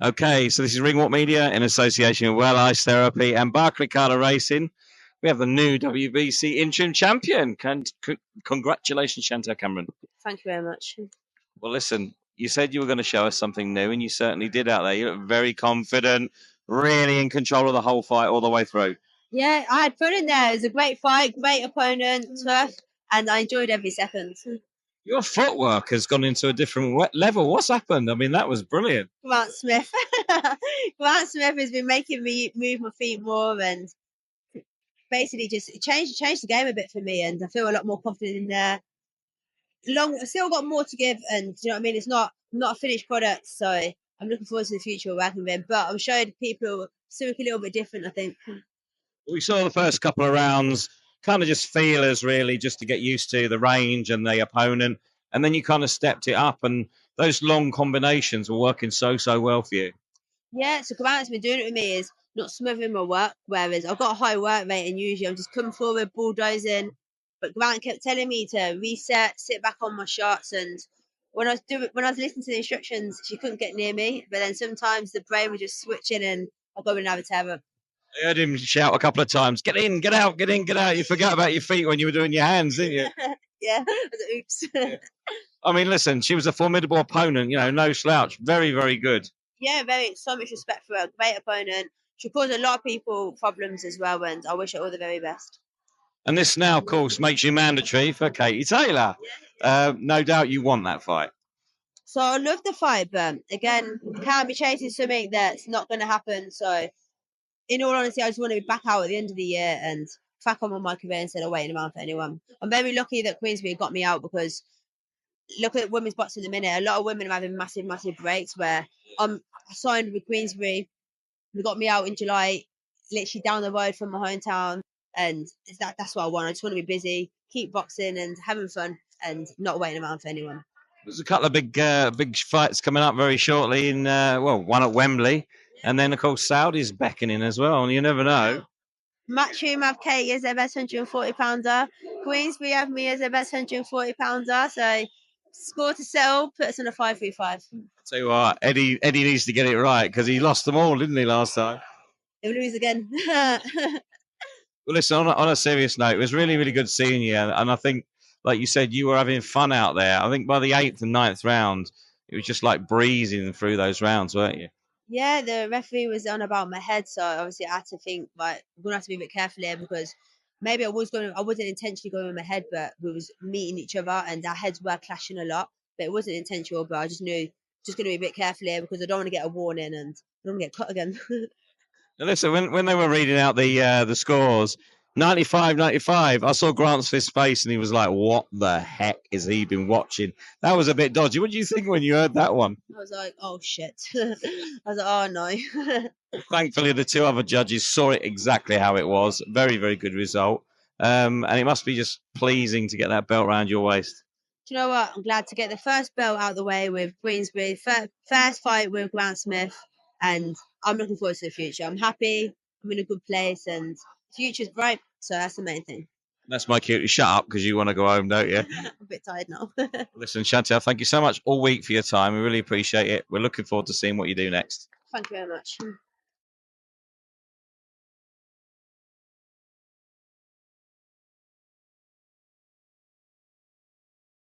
Okay, so this is Ringwalk Media in association with Well Ice Therapy and Barclaycard Racing. We have the new WBC interim champion. Congratulations, Chantal Cameron. Thank you very much. Well, listen, you said you were going to show us something new, and you certainly did out there. You look very confident, really in control of the whole fight all the way through. Yeah, I had fun in there. It was a great fight, great opponent, tough, and I enjoyed every second. Your footwork has gone into a different level. What's happened? I mean, that was brilliant. Grant Smith. Grant Smith has been making me move my feet more and basically just changed the game a bit for me, and I feel a lot more confident in there. I still got more to give, and you know what I mean. It's not a finished product, so I'm looking forward to the future working with him. But I'm showing people something a little bit different, I think. We saw the first couple of rounds, kind of just feelers, really, just to get used to the range and the opponent, and then you kind of stepped it up, and those long combinations were working so well for you. Yeah, so Grant's been doing it with me is not smothering my work, whereas I've got a high work rate and usually I'm just coming forward, bulldozing. But Grant kept telling me to reset, sit back on my shots, and when I was listening to the instructions, she couldn't get near me. But then sometimes the brain would just switch in and I'll go and have a terror. I heard him shout a couple of times, "Get in, get out, get in, get out." You forgot about your feet when you were doing your hands, didn't you? Yeah, I was like, oops. Yeah. I mean, listen, she was a formidable opponent, you know, no slouch. Very good. Yeah, so much respect for her. Great opponent. She caused a lot of people problems as well, and I wish her all the very best. And this now, of course, makes you mandatory for Katie Taylor. No doubt you want that fight. So I love the fight, but again, can't be chasing something that's not going to happen. So, in all honesty, I just want to be back out at the end of the year and crack on with my career instead of waiting around for anyone. I'm very lucky that Queensbury got me out because look at women's boxing at the minute. A lot of women are having massive breaks where I'm signed with Queensbury. They got me out in July, literally down the road from my hometown. And that's what I want. I just want to be busy, keep boxing and having fun and not waiting around for anyone. There's a couple of big fights coming up very shortly in one at Wembley, and then of course Saudi's beckoning as well, and you never know. Matchroom have Katie as their best 140-pounder. Queensbury have me as their best 140-pounder. So score to settle, put us on a 5-3-5. Tell you what, Eddie needs to get it right because he lost them all, didn't he, last time? He'll lose again. Well, listen, on a serious note, it was really good seeing you, and I think, like you said, you were having fun out there. I think by the 8th and 9th round, it was just like breezing through those rounds, weren't you? Yeah, the referee was on about my head, so obviously I had to think, like, we're gonna have to be a bit careful here because maybe I wasn't intentionally going with my head, but we was meeting each other and our heads were clashing a lot. But it wasn't intentional, but I just knew just gonna be a bit careful here because I don't want to get a warning and I don't want to get cut again. Now listen, when they were reading out the scores, 95-95, I saw Grant Smith's face and he was like, "What the heck has he been watching?" That was a bit dodgy. What did you think when you heard that one? I was like, oh shit. I was like, oh no. Thankfully, the two other judges saw it exactly how it was. Very good result. And it must be just pleasing to get that belt around your waist. Do you know what? I'm glad to get the first belt out of the way with Queensbury. First fight with Grant Smith. And I'm looking forward to the future. I'm happy. I'm in a good place and the future's bright. So that's the main thing. That's my cue to shut up because you want to go home, don't you? I'm a bit tired now. Listen, Chantal, thank you so much all week for your time. We really appreciate it. We're looking forward to seeing what you do next. Thank you very much.